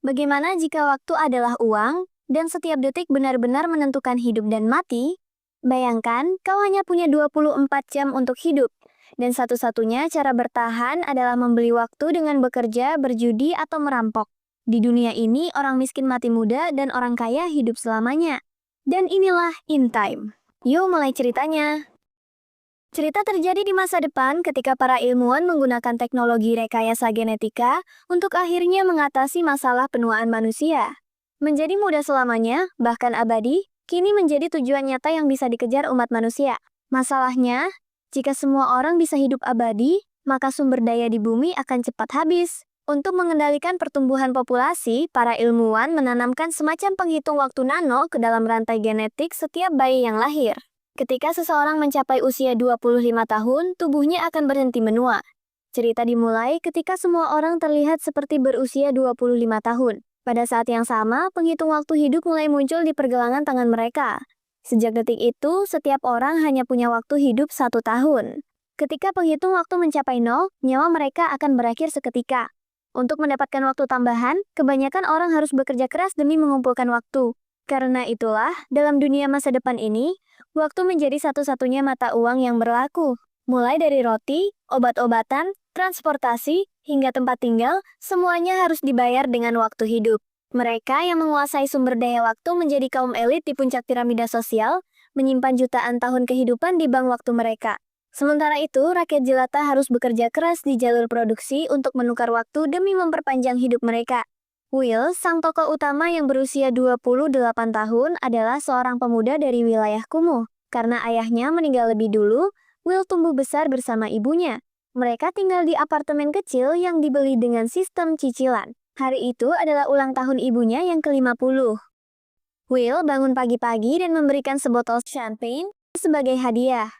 Bagaimana jika waktu adalah uang, dan setiap detik benar-benar menentukan hidup dan mati? Bayangkan, kau hanya punya 24 jam untuk hidup, dan satu-satunya cara bertahan adalah membeli waktu dengan bekerja, berjudi, atau merampok. Di dunia ini, orang miskin mati muda dan orang kaya hidup selamanya. Dan inilah In Time. Yuk mulai ceritanya. Cerita terjadi di masa depan ketika para ilmuwan menggunakan teknologi rekayasa genetika untuk akhirnya mengatasi masalah penuaan manusia. Menjadi muda selamanya, bahkan abadi, kini menjadi tujuan nyata yang bisa dikejar umat manusia. Masalahnya, jika semua orang bisa hidup abadi, maka sumber daya di bumi akan cepat habis. Untuk mengendalikan pertumbuhan populasi, para ilmuwan menanamkan semacam penghitung waktu nano ke dalam rantai genetik setiap bayi yang lahir. Ketika seseorang mencapai usia 25 tahun, tubuhnya akan berhenti menua. Cerita dimulai ketika semua orang terlihat seperti berusia 25 tahun. Pada saat yang sama, penghitung waktu hidup mulai muncul di pergelangan tangan mereka. Sejak detik itu, setiap orang hanya punya waktu hidup 1 tahun. Ketika penghitung waktu mencapai 0, nyawa mereka akan berakhir seketika. Untuk mendapatkan waktu tambahan, kebanyakan orang harus bekerja keras demi mengumpulkan waktu. Karena itulah, dalam dunia masa depan ini, waktu menjadi satu-satunya mata uang yang berlaku. Mulai dari roti, obat-obatan, transportasi, hingga tempat tinggal, semuanya harus dibayar dengan waktu hidup. Mereka yang menguasai sumber daya waktu menjadi kaum elit di puncak piramida sosial, menyimpan jutaan tahun kehidupan di bank waktu mereka. Sementara itu, rakyat jelata harus bekerja keras di jalur produksi untuk menukar waktu demi memperpanjang hidup mereka. Will, sang tokoh utama yang berusia 28 tahun, adalah seorang pemuda dari wilayah kumuh. Karena ayahnya meninggal lebih dulu, Will tumbuh besar bersama ibunya. Mereka tinggal di apartemen kecil yang dibeli dengan sistem cicilan. Hari itu adalah ulang tahun ibunya yang ke-50. Will bangun pagi-pagi dan memberikan sebotol champagne sebagai hadiah.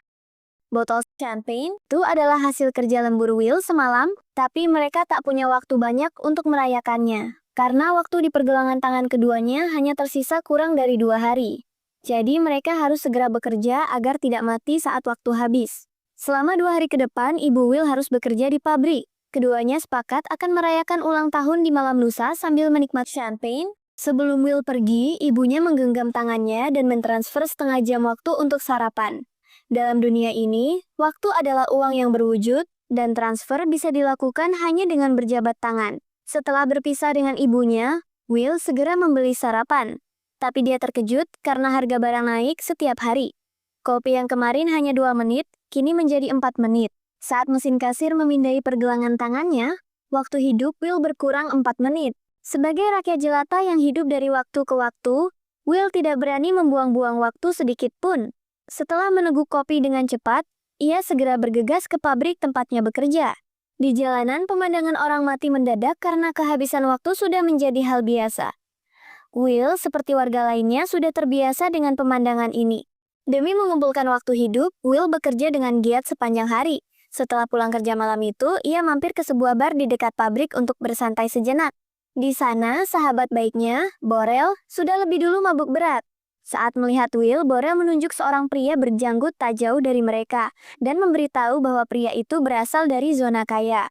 Botol champagne itu adalah hasil kerja lembur Will semalam, tapi mereka tak punya waktu banyak untuk merayakannya. Karena waktu di pergelangan tangan keduanya hanya tersisa kurang dari 2 hari. Jadi mereka harus segera bekerja agar tidak mati saat waktu habis. Selama 2 hari ke depan, ibu Will harus bekerja di pabrik. Keduanya sepakat akan merayakan ulang tahun di malam lusa sambil menikmati champagne. Sebelum Will pergi, ibunya menggenggam tangannya dan mentransfer setengah jam waktu untuk sarapan. Dalam dunia ini, waktu adalah uang yang berwujud, dan transfer bisa dilakukan hanya dengan berjabat tangan. Setelah berpisah dengan ibunya, Will segera membeli sarapan. Tapi dia terkejut karena harga barang naik setiap hari. Kopi yang kemarin hanya 2 menit, kini menjadi 4 menit. Saat mesin kasir memindai pergelangan tangannya, waktu hidup Will berkurang 4 menit. Sebagai rakyat jelata yang hidup dari waktu ke waktu, Will tidak berani membuang-buang waktu sedikit pun. Setelah meneguk kopi dengan cepat, ia segera bergegas ke pabrik tempatnya bekerja. Di jalanan, pemandangan orang mati mendadak karena kehabisan waktu sudah menjadi hal biasa. Will, seperti warga lainnya, sudah terbiasa dengan pemandangan ini. Demi mengumpulkan waktu hidup, Will bekerja dengan giat sepanjang hari. Setelah pulang kerja malam itu, ia mampir ke sebuah bar di dekat pabrik untuk bersantai sejenak. Di sana, sahabat baiknya, Borel, sudah lebih dulu mabuk berat. Saat melihat Will, Borel menunjuk seorang pria berjanggut tak jauh dari mereka, dan memberitahu bahwa pria itu berasal dari zona kaya.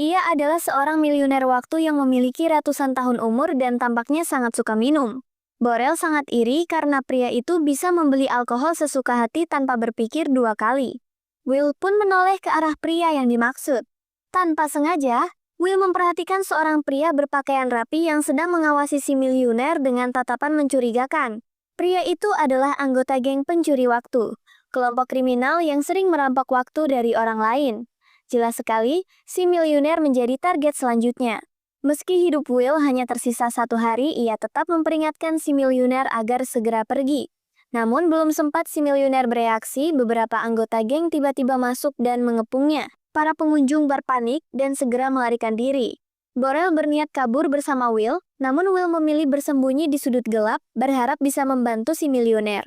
Ia adalah seorang miliuner waktu yang memiliki ratusan tahun umur dan tampaknya sangat suka minum. Borel sangat iri karena pria itu bisa membeli alkohol sesuka hati tanpa berpikir 2 kali. Will pun menoleh ke arah pria yang dimaksud. Tanpa sengaja, Will memperhatikan seorang pria berpakaian rapi yang sedang mengawasi si miliuner dengan tatapan mencurigakan. Pria itu adalah anggota geng pencuri waktu, kelompok kriminal yang sering merampok waktu dari orang lain. Jelas sekali, si miliuner menjadi target selanjutnya. Meski hidup Will hanya tersisa 1 hari, ia tetap memperingatkan si miliuner agar segera pergi. Namun belum sempat si miliuner bereaksi, beberapa anggota geng tiba-tiba masuk dan mengepungnya. Para pengunjung bar panik dan segera melarikan diri. Borel berniat kabur bersama Will, namun Will memilih bersembunyi di sudut gelap, berharap bisa membantu si miliuner.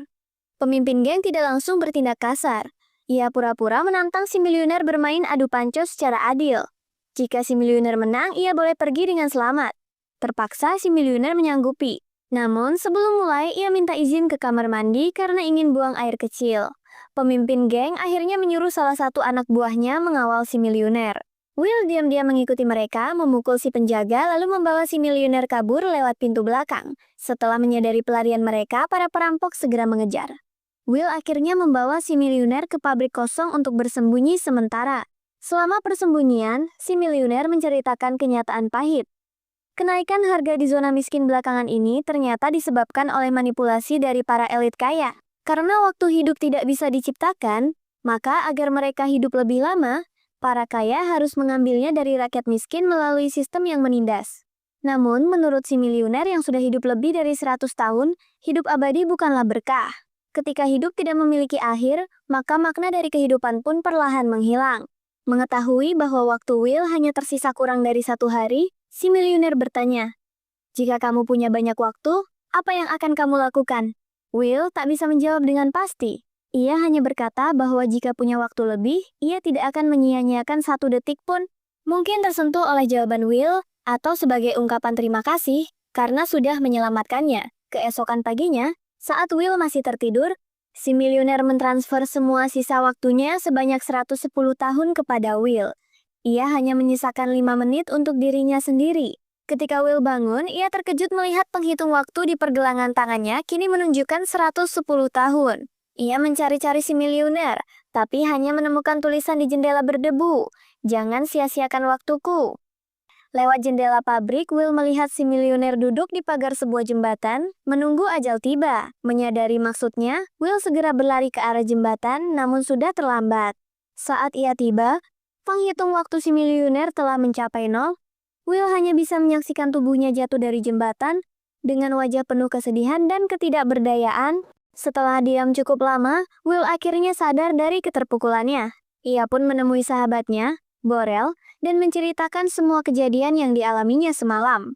Pemimpin geng tidak langsung bertindak kasar. Ia pura-pura menantang si miliuner bermain adu panco secara adil. Jika si miliuner menang, ia boleh pergi dengan selamat. Terpaksa si miliuner menyanggupi. Namun sebelum mulai, ia minta izin ke kamar mandi karena ingin buang air kecil. Pemimpin geng akhirnya menyuruh salah satu anak buahnya mengawal si miliuner. Will diam-diam mengikuti mereka, memukul si penjaga lalu membawa si miliuner kabur lewat pintu belakang. Setelah menyadari pelarian mereka, para perampok segera mengejar. Will akhirnya membawa si miliuner ke pabrik kosong untuk bersembunyi sementara. Selama persembunyian, si miliuner menceritakan kenyataan pahit. Kenaikan harga di zona miskin belakangan ini ternyata disebabkan oleh manipulasi dari para elit kaya. Karena waktu hidup tidak bisa diciptakan, maka agar mereka hidup lebih lama, para kaya harus mengambilnya dari rakyat miskin melalui sistem yang menindas. Namun, menurut si miliuner yang sudah hidup lebih dari 100 tahun, hidup abadi bukanlah berkah. Ketika hidup tidak memiliki akhir, maka makna dari kehidupan pun perlahan menghilang. Mengetahui bahwa waktu Will hanya tersisa kurang dari 1 hari, si miliuner bertanya, "Jika kamu punya banyak waktu, apa yang akan kamu lakukan?" Will tak bisa menjawab dengan pasti. Ia hanya berkata bahwa jika punya waktu lebih, ia tidak akan menyia-nyiakan 1 detik pun. Mungkin tersentuh oleh jawaban Will, atau sebagai ungkapan terima kasih, karena sudah menyelamatkannya. Keesokan paginya, saat Will masih tertidur, si miliuner mentransfer semua sisa waktunya sebanyak 110 tahun kepada Will. Ia hanya menyisakan 5 menit untuk dirinya sendiri. Ketika Will bangun, ia terkejut melihat penghitung waktu di pergelangan tangannya kini menunjukkan 110 tahun. Ia mencari-cari si miliuner, tapi hanya menemukan tulisan di jendela berdebu, "Jangan sia-siakan waktuku." Lewat jendela pabrik, Will melihat si miliuner duduk di pagar sebuah jembatan, menunggu ajal tiba. Menyadari maksudnya, Will segera berlari ke arah jembatan, namun sudah terlambat. Saat ia tiba, penghitung waktu si miliuner telah mencapai 0. Will hanya bisa menyaksikan tubuhnya jatuh dari jembatan, dengan wajah penuh kesedihan dan ketidakberdayaan. Setelah diam cukup lama, Will akhirnya sadar dari keterpukulannya. Ia pun menemui sahabatnya, Borel, dan menceritakan semua kejadian yang dialaminya semalam.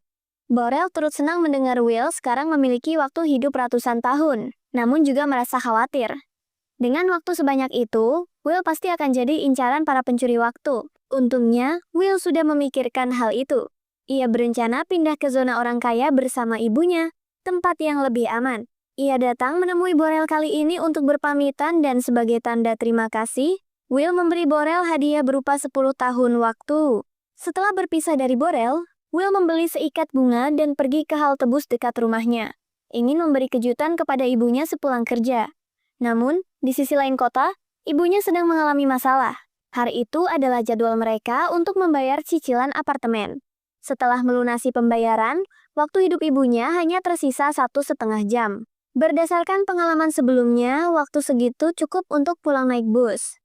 Borel turut senang mendengar Will sekarang memiliki waktu hidup ratusan tahun, namun juga merasa khawatir. Dengan waktu sebanyak itu, Will pasti akan jadi incaran para pencuri waktu. Untungnya, Will sudah memikirkan hal itu. Ia berencana pindah ke zona orang kaya bersama ibunya, tempat yang lebih aman. Ia datang menemui Borel kali ini untuk berpamitan dan sebagai tanda terima kasih, Will memberi Borel hadiah berupa 10 tahun waktu. Setelah berpisah dari Borel, Will membeli seikat bunga dan pergi ke halte bus dekat rumahnya. Ingin memberi kejutan kepada ibunya sepulang kerja. Namun, di sisi lain kota, ibunya sedang mengalami masalah. Hari itu adalah jadwal mereka untuk membayar cicilan apartemen. Setelah melunasi pembayaran, waktu hidup ibunya hanya tersisa 1,5 jam. Berdasarkan pengalaman sebelumnya, waktu segitu cukup untuk pulang naik bus.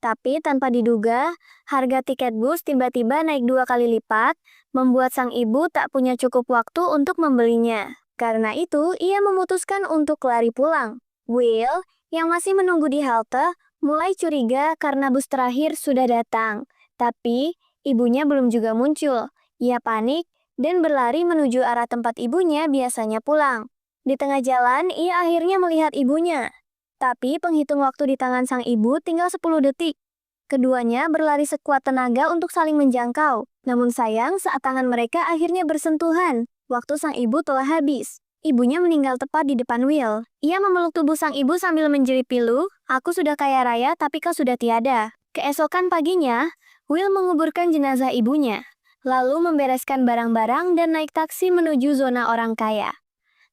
Tapi tanpa diduga, harga tiket bus tiba-tiba naik 2 kali lipat, membuat sang ibu tak punya cukup waktu untuk membelinya. Karena itu, ia memutuskan untuk lari pulang. Will, yang masih menunggu di halte, mulai curiga karena bus terakhir sudah datang. Tapi, ibunya belum juga muncul. Ia panik dan berlari menuju arah tempat ibunya biasanya pulang. Di tengah jalan, ia akhirnya melihat ibunya. Tapi penghitung waktu di tangan sang ibu tinggal 10 detik. Keduanya berlari sekuat tenaga untuk saling menjangkau. Namun sayang, saat tangan mereka akhirnya bersentuhan, waktu sang ibu telah habis. Ibunya meninggal tepat di depan Will. Ia memeluk tubuh sang ibu sambil menjerit pilu, "Aku sudah kaya raya tapi kau sudah tiada." Keesokan paginya, Will menguburkan jenazah ibunya, lalu membereskan barang-barang dan naik taksi menuju zona orang kaya.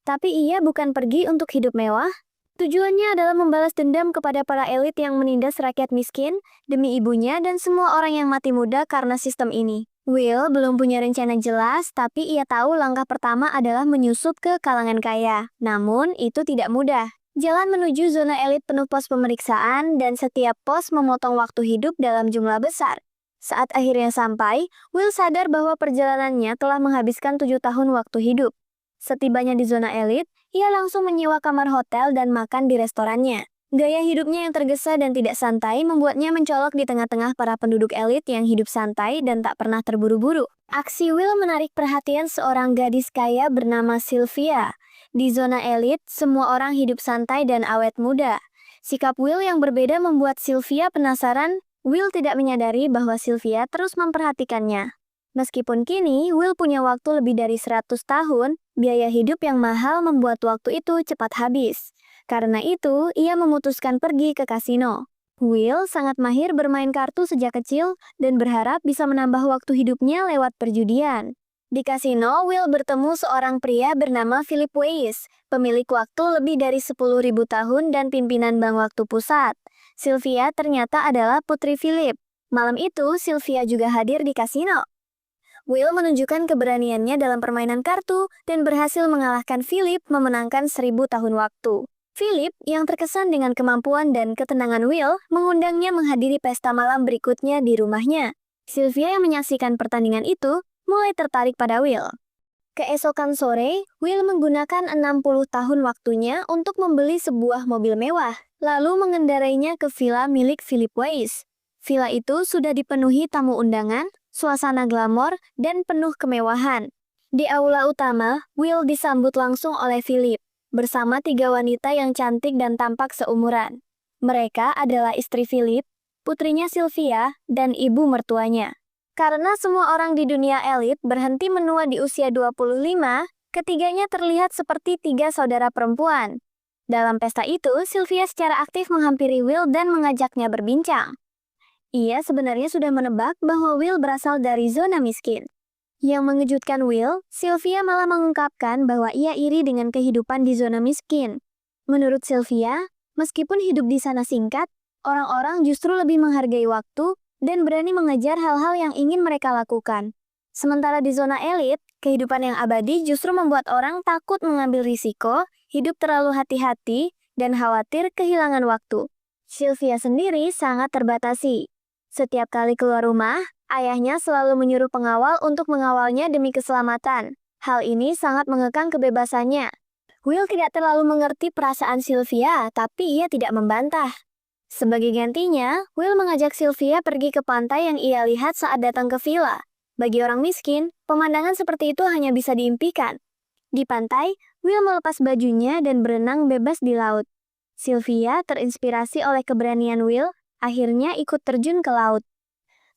Tapi ia bukan pergi untuk hidup mewah. Tujuannya adalah membalas dendam kepada para elit yang menindas rakyat miskin, demi ibunya dan semua orang yang mati muda karena sistem ini. Will belum punya rencana jelas, tapi ia tahu langkah pertama adalah menyusup ke kalangan kaya. Namun, itu tidak mudah. Jalan menuju zona elit penuh pos pemeriksaan, dan setiap pos memotong waktu hidup dalam jumlah besar. Saat akhirnya sampai, Will sadar bahwa perjalanannya telah menghabiskan 7 tahun waktu hidup. Setibanya di zona elit, ia langsung menyewa kamar hotel dan makan di restorannya. Gaya hidupnya yang tergesa dan tidak santai membuatnya mencolok di tengah-tengah para penduduk elit yang hidup santai dan tak pernah terburu-buru. Aksi Will menarik perhatian seorang gadis kaya bernama Sylvia. Di zona elit, semua orang hidup santai dan awet muda. Sikap Will yang berbeda membuat Sylvia penasaran. Will tidak menyadari bahwa Sylvia terus memperhatikannya. Meskipun kini Will punya waktu lebih dari 100 tahun, biaya hidup yang mahal membuat waktu itu cepat habis. Karena itu, ia memutuskan pergi ke kasino. Will sangat mahir bermain kartu sejak kecil dan berharap bisa menambah waktu hidupnya lewat perjudian. Di kasino, Will bertemu seorang pria bernama Philip Weiss, pemilik waktu lebih dari 10.000 tahun dan pimpinan Bank Waktu Pusat. Sylvia ternyata adalah putri Philip. Malam itu, Sylvia juga hadir di kasino. Will menunjukkan keberaniannya dalam permainan kartu dan berhasil mengalahkan Philip memenangkan 1000 tahun waktu. Philip, yang terkesan dengan kemampuan dan ketenangan Will, mengundangnya menghadiri pesta malam berikutnya di rumahnya. Sylvia yang menyaksikan pertandingan itu, mulai tertarik pada Will. Keesokan sore, Will menggunakan 60 tahun waktunya untuk membeli sebuah mobil mewah, lalu mengendarainya ke villa milik Philip Weiss. Villa itu sudah dipenuhi tamu undangan, suasana glamor, dan penuh kemewahan. Di aula utama, Will disambut langsung oleh Philip, bersama 3 wanita yang cantik dan tampak seumuran. Mereka adalah istri Philip, putrinya Sylvia, dan ibu mertuanya. Karena semua orang di dunia elit berhenti menua di usia 25, ketiganya terlihat seperti 3 saudara perempuan. Dalam pesta itu, Sylvia secara aktif menghampiri Will dan mengajaknya berbincang. Ia sebenarnya sudah menebak bahwa Will berasal dari zona miskin. Yang mengejutkan Will, Sylvia malah mengungkapkan bahwa ia iri dengan kehidupan di zona miskin. Menurut Sylvia, meskipun hidup di sana singkat, orang-orang justru lebih menghargai waktu dan berani mengejar hal-hal yang ingin mereka lakukan. Sementara di zona elit, kehidupan yang abadi justru membuat orang takut mengambil risiko, hidup terlalu hati-hati, dan khawatir kehilangan waktu. Sylvia sendiri sangat terbatasi. Setiap kali keluar rumah, ayahnya selalu menyuruh pengawal untuk mengawalnya demi keselamatan. Hal ini sangat mengekang kebebasannya. Will tidak terlalu mengerti perasaan Sylvia, tapi ia tidak membantah. Sebagai gantinya, Will mengajak Sylvia pergi ke pantai yang ia lihat saat datang ke villa. Bagi orang miskin, pemandangan seperti itu hanya bisa diimpikan. Di pantai, Will melepas bajunya dan berenang bebas di laut. Sylvia terinspirasi oleh keberanian Will, akhirnya ikut terjun ke laut.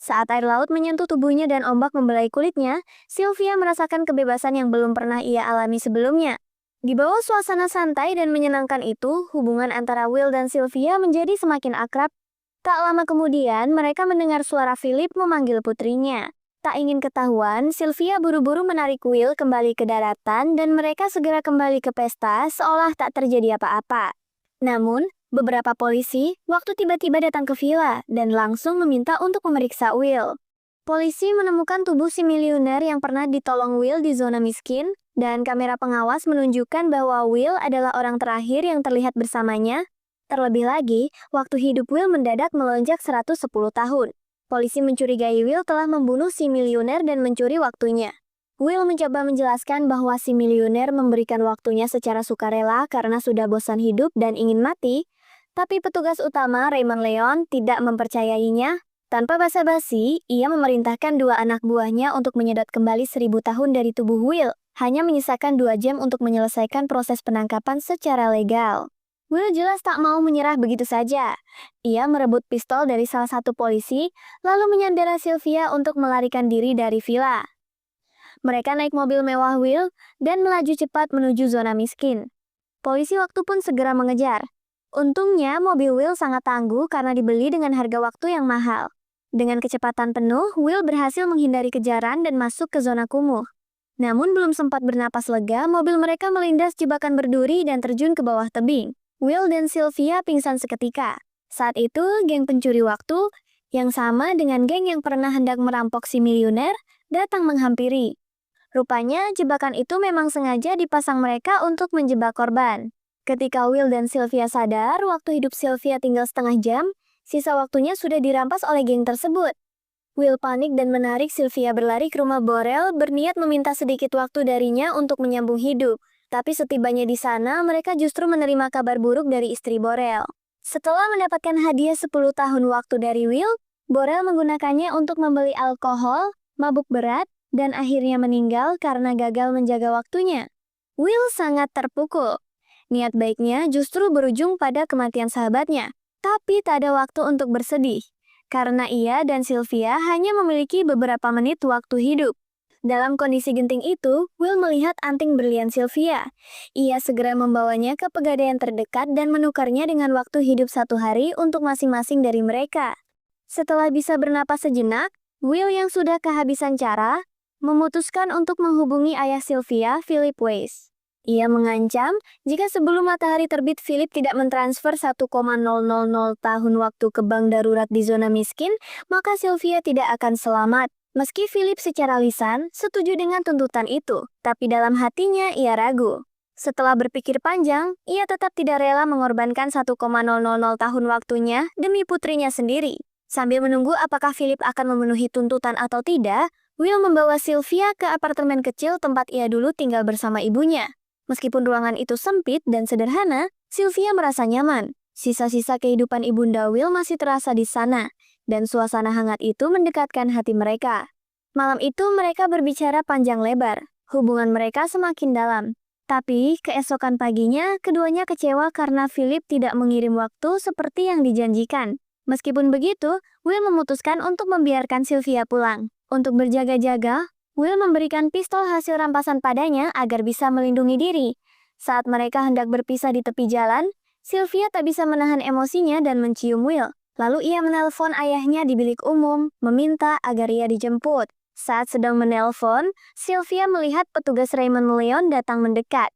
Saat air laut menyentuh tubuhnya dan ombak membelai kulitnya, Sylvia merasakan kebebasan yang belum pernah ia alami sebelumnya. Di bawah suasana santai dan menyenangkan itu, hubungan antara Will dan Sylvia menjadi semakin akrab. Tak lama kemudian, mereka mendengar suara Philip memanggil putrinya. Tak ingin ketahuan, Sylvia buru-buru menarik Will kembali ke daratan dan mereka segera kembali ke pesta seolah tak terjadi apa-apa. Namun, beberapa polisi waktu tiba-tiba datang ke villa dan langsung meminta untuk memeriksa Will. Polisi menemukan tubuh si miliuner yang pernah ditolong Will di zona miskin, dan kamera pengawas menunjukkan bahwa Will adalah orang terakhir yang terlihat bersamanya. Terlebih lagi, waktu hidup Will mendadak melonjak 110 tahun. Polisi mencurigai Will telah membunuh si miliuner dan mencuri waktunya. Will mencoba menjelaskan bahwa si miliuner memberikan waktunya secara sukarela karena sudah bosan hidup dan ingin mati, tapi petugas utama Raymond Leon tidak mempercayainya. Tanpa basa-basi, ia memerintahkan 2 anak buahnya untuk menyedot kembali 1000 tahun dari tubuh Will, hanya menyisakan 2 jam untuk menyelesaikan proses penangkapan secara legal. Will jelas tak mau menyerah begitu saja. Ia merebut pistol dari salah satu polisi, lalu menyandera Sylvia untuk melarikan diri dari villa. Mereka naik mobil mewah Will dan melaju cepat menuju zona miskin. Polisi waktu pun segera mengejar. Untungnya, mobil Will sangat tangguh karena dibeli dengan harga waktu yang mahal. Dengan kecepatan penuh, Will berhasil menghindari kejaran dan masuk ke zona kumuh. Namun belum sempat bernapas lega, mobil mereka melindas jebakan berduri dan terjun ke bawah tebing. Will dan Sylvia pingsan seketika. Saat itu, geng pencuri waktu, yang sama dengan geng yang pernah hendak merampok si miliuner, datang menghampiri. Rupanya, jebakan itu memang sengaja dipasang mereka untuk menjebak korban. Ketika Will dan Sylvia sadar, waktu hidup Sylvia tinggal setengah jam, sisa waktunya sudah dirampas oleh geng tersebut. Will panik dan menarik Sylvia berlari ke rumah Borel, berniat meminta sedikit waktu darinya untuk menyambung hidup. Tapi setibanya di sana, mereka justru menerima kabar buruk dari istri Borel. Setelah mendapatkan hadiah 10 tahun waktu dari Will, Borel menggunakannya untuk membeli alkohol, mabuk berat, dan akhirnya meninggal karena gagal menjaga waktunya. Will sangat terpukul. Niat baiknya justru berujung pada kematian sahabatnya. Tapi tak ada waktu untuk bersedih, karena ia dan Sylvia hanya memiliki beberapa menit waktu hidup. Dalam kondisi genting itu, Will melihat anting berlian Sylvia. Ia segera membawanya ke pegadaian terdekat dan menukarnya dengan waktu hidup 1 hari untuk masing-masing dari mereka. Setelah bisa bernapas sejenak, Will yang sudah kehabisan cara, memutuskan untuk menghubungi ayah Sylvia, Philip Weiss. Ia mengancam, jika sebelum matahari terbit Philip tidak mentransfer 1,000 tahun waktu ke bank darurat di zona miskin, maka Sylvia tidak akan selamat. Meski Philip secara lisan setuju dengan tuntutan itu, tapi dalam hatinya ia ragu. Setelah berpikir panjang, ia tetap tidak rela mengorbankan 1,000 tahun waktunya demi putrinya sendiri. Sambil menunggu apakah Philip akan memenuhi tuntutan atau tidak, Will membawa Sylvia ke apartemen kecil tempat ia dulu tinggal bersama ibunya. Meskipun ruangan itu sempit dan sederhana, Sylvia merasa nyaman. Sisa-sisa kehidupan ibunda Will masih terasa di sana, dan suasana hangat itu mendekatkan hati mereka. Malam itu mereka berbicara panjang lebar. Hubungan mereka semakin dalam. Tapi, keesokan paginya, keduanya kecewa karena Philip tidak mengirim waktu seperti yang dijanjikan. Meskipun begitu, Will memutuskan untuk membiarkan Sylvia pulang. Untuk berjaga-jaga, Will memberikan pistol hasil rampasan padanya agar bisa melindungi diri. Saat mereka hendak berpisah di tepi jalan, Sylvia tak bisa menahan emosinya dan mencium Will. Lalu ia menelpon ayahnya di bilik umum, meminta agar ia dijemput. Saat sedang menelpon, Sylvia melihat petugas Raymond Leon datang mendekat.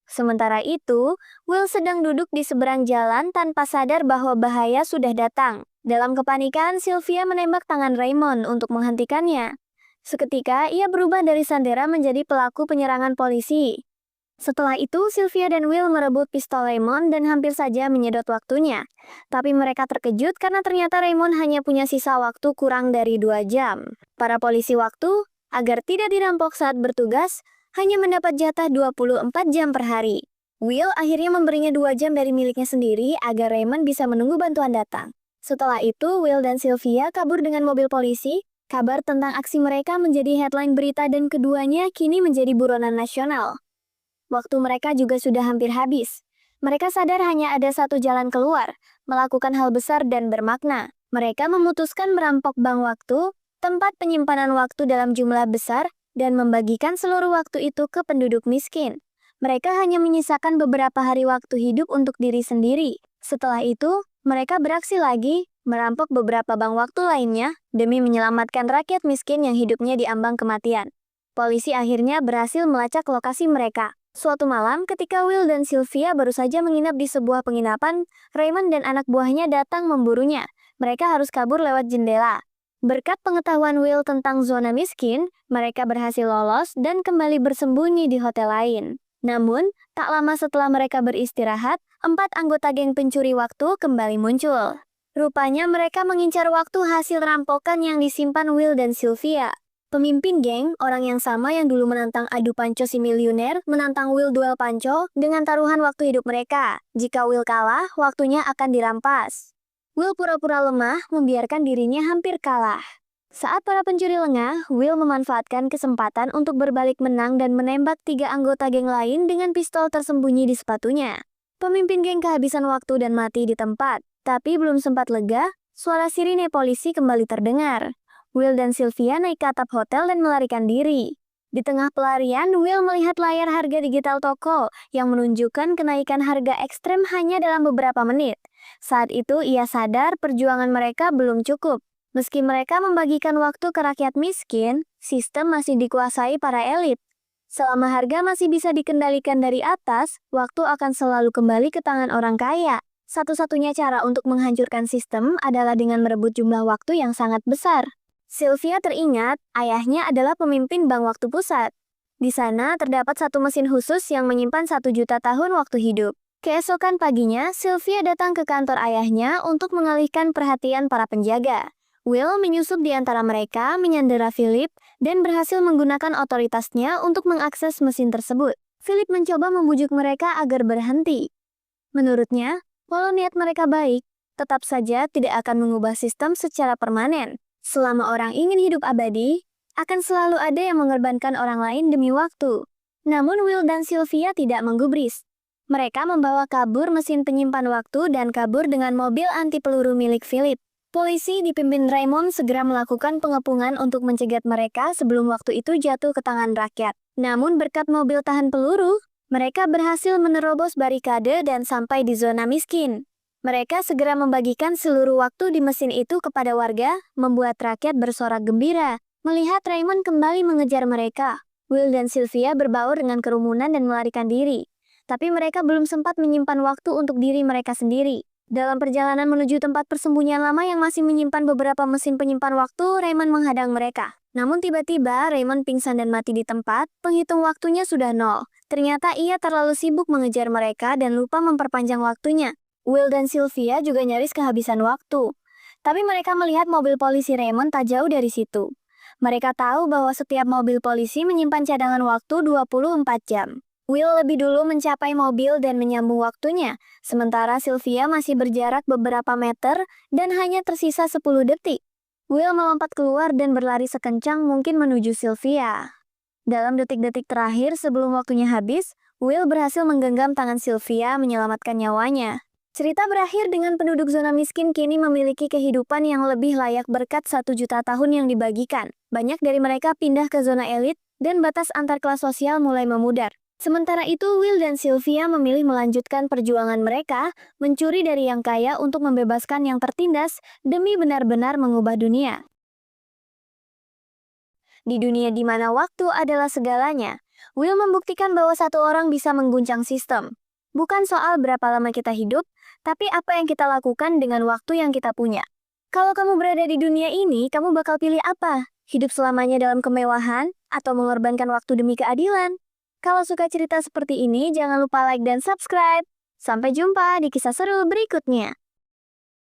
Sementara itu, Will sedang duduk di seberang jalan tanpa sadar bahwa bahaya sudah datang. Dalam kepanikan, Sylvia menembak tangan Raymond untuk menghentikannya. Seketika, ia berubah dari sandera menjadi pelaku penyerangan polisi. Setelah itu, Sylvia dan Will merebut pistol Raymond dan hampir saja menyedot waktunya. Tapi mereka terkejut karena ternyata Raymond hanya punya sisa waktu kurang dari 2 jam. Para polisi waktu, agar tidak dirampok saat bertugas, hanya mendapat jatah 24 jam per hari. Will akhirnya memberinya 2 jam dari miliknya sendiri agar Raymond bisa menunggu bantuan datang. Setelah itu, Will dan Sylvia kabur dengan mobil polisi. Kabar tentang aksi mereka menjadi headline berita dan keduanya kini menjadi buronan nasional. Waktu mereka juga sudah hampir habis. Mereka sadar hanya ada satu jalan keluar, melakukan hal besar dan bermakna. Mereka memutuskan merampok bank waktu, tempat penyimpanan waktu dalam jumlah besar, dan membagikan seluruh waktu itu ke penduduk miskin. Mereka hanya menyisakan beberapa hari waktu hidup untuk diri sendiri. Setelah itu, mereka beraksi lagi, merampok beberapa bank waktu lainnya, demi menyelamatkan rakyat miskin yang hidupnya diambang kematian. Polisi akhirnya berhasil melacak lokasi mereka. Suatu malam, ketika Will dan Sylvia baru saja menginap di sebuah penginapan, Raymond dan anak buahnya datang memburunya. Mereka harus kabur lewat jendela. Berkat pengetahuan Will tentang zona miskin, mereka berhasil lolos dan kembali bersembunyi di hotel lain. Namun, tak lama setelah mereka beristirahat, 4 anggota geng pencuri waktu kembali muncul. Rupanya mereka mengincar waktu hasil rampokan yang disimpan Will dan Sylvia. Pemimpin geng, orang yang sama yang dulu menantang adu panco si miliuner, menantang Will duel panco dengan taruhan waktu hidup mereka. Jika Will kalah, waktunya akan dirampas. Will pura-pura lemah, membiarkan dirinya hampir kalah. Saat para pencuri lengah, Will memanfaatkan kesempatan untuk berbalik menang dan menembak 3 anggota geng lain dengan pistol tersembunyi di sepatunya. Pemimpin geng kehabisan waktu dan mati di tempat. Tapi belum sempat lega, suara sirine polisi kembali terdengar. Will dan Sylvia naik ke atap hotel dan melarikan diri. Di tengah pelarian, Will melihat layar harga digital toko yang menunjukkan kenaikan harga ekstrem hanya dalam beberapa menit. Saat itu ia sadar perjuangan mereka belum cukup. Meski mereka membagikan waktu ke rakyat miskin, sistem masih dikuasai para elit. Selama harga masih bisa dikendalikan dari atas, waktu akan selalu kembali ke tangan orang kaya. Satu-satunya cara untuk menghancurkan sistem adalah dengan merebut jumlah waktu yang sangat besar. Sylvia teringat, ayahnya adalah pemimpin bank waktu pusat. Di sana terdapat satu mesin khusus yang menyimpan 1 juta tahun waktu hidup. Keesokan paginya, Sylvia datang ke kantor ayahnya untuk mengalihkan perhatian para penjaga. Will menyusup di antara mereka, menyandera Philip, dan berhasil menggunakan otoritasnya untuk mengakses mesin tersebut. Philip mencoba membujuk mereka agar berhenti. Menurutnya, walau niat mereka baik, tetap saja tidak akan mengubah sistem secara permanen. Selama orang ingin hidup abadi, akan selalu ada yang mengorbankan orang lain demi waktu. Namun Will dan Sylvia tidak menggubris. Mereka membawa kabur mesin penyimpan waktu dan kabur dengan mobil anti peluru milik Philip. Polisi dipimpin Raymond segera melakukan pengepungan untuk mencegat mereka sebelum waktu itu jatuh ke tangan rakyat. Namun berkat mobil tahan peluru, mereka berhasil menerobos barikade dan sampai di zona miskin. Mereka segera membagikan seluruh waktu di mesin itu kepada warga, membuat rakyat bersorak gembira. Melihat Raymond kembali mengejar mereka, Will dan Sylvia berbaur dengan kerumunan dan melarikan diri. Tapi mereka belum sempat menyimpan waktu untuk diri mereka sendiri. Dalam perjalanan menuju tempat persembunyian lama yang masih menyimpan beberapa mesin penyimpan waktu, Raymond menghadang mereka. Namun tiba-tiba Raymond pingsan dan mati di tempat, penghitung waktunya sudah 0. Ternyata ia terlalu sibuk mengejar mereka dan lupa memperpanjang waktunya. Will dan Sylvia juga nyaris kehabisan waktu. Tapi mereka melihat mobil polisi Raymond tak jauh dari situ. Mereka tahu bahwa setiap mobil polisi menyimpan cadangan waktu 24 jam. Will lebih dulu mencapai mobil dan menyambung waktunya, sementara Sylvia masih berjarak beberapa meter dan hanya tersisa 10 detik. Will melompat keluar dan berlari sekencang mungkin menuju Sylvia. Dalam detik-detik terakhir sebelum waktunya habis, Will berhasil menggenggam tangan Sylvia menyelamatkan nyawanya. Cerita berakhir dengan penduduk zona miskin kini memiliki kehidupan yang lebih layak berkat 1 juta tahun yang dibagikan. Banyak dari mereka pindah ke zona elit dan batas antar kelas sosial mulai memudar. Sementara itu, Will dan Sylvia memilih melanjutkan perjuangan mereka, mencuri dari yang kaya untuk membebaskan yang tertindas demi benar-benar mengubah dunia. Di dunia di mana waktu adalah segalanya, Will membuktikan bahwa satu orang bisa mengguncang sistem. Bukan soal berapa lama kita hidup, tapi apa yang kita lakukan dengan waktu yang kita punya. Kalau kamu berada di dunia ini, kamu bakal pilih apa? Hidup selamanya dalam kemewahan, atau mengorbankan waktu demi keadilan? Kalau suka cerita seperti ini, jangan lupa like dan subscribe. Sampai jumpa di kisah seru berikutnya.